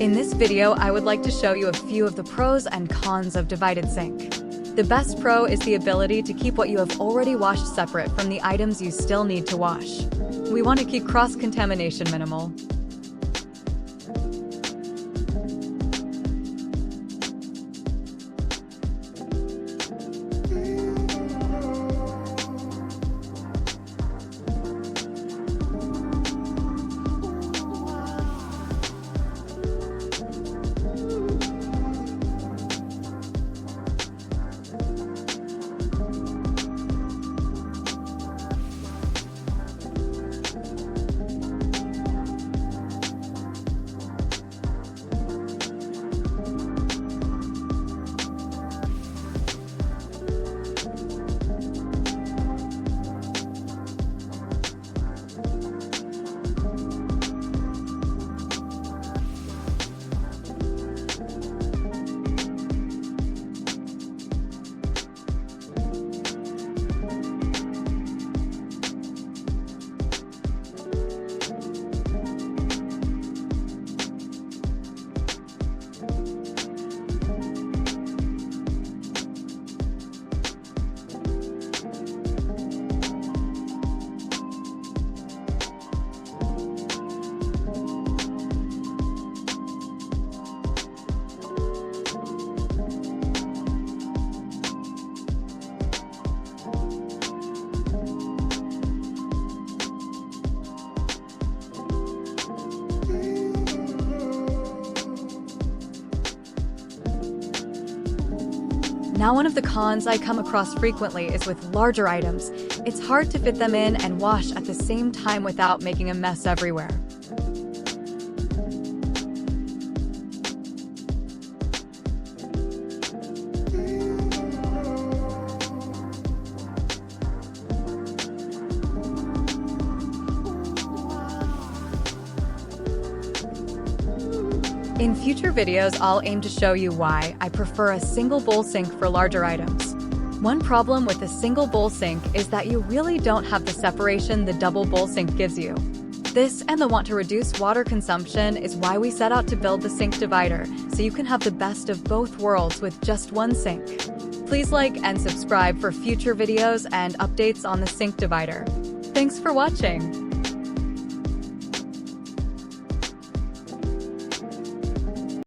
In this video, I would like to show you a few of the pros and cons of divided sink. The best pro is the ability to keep what you have already washed separate from the items you still need to wash. We want to keep cross-contamination minimal. Now, one of the cons I come across frequently is with larger items. It's hard to fit them in and wash at the same time without making a mess everywhere. In future videos, I'll aim to show you why I prefer a single bowl sink for larger items. One problem with a single bowl sink is that you really don't have the separation the double bowl sink gives you. This and the want to reduce water consumption is why we set out to build the sink divider, so you can have the best of both worlds with just one sink. Please like and subscribe for future videos and updates on the sink divider. Thanks for watching.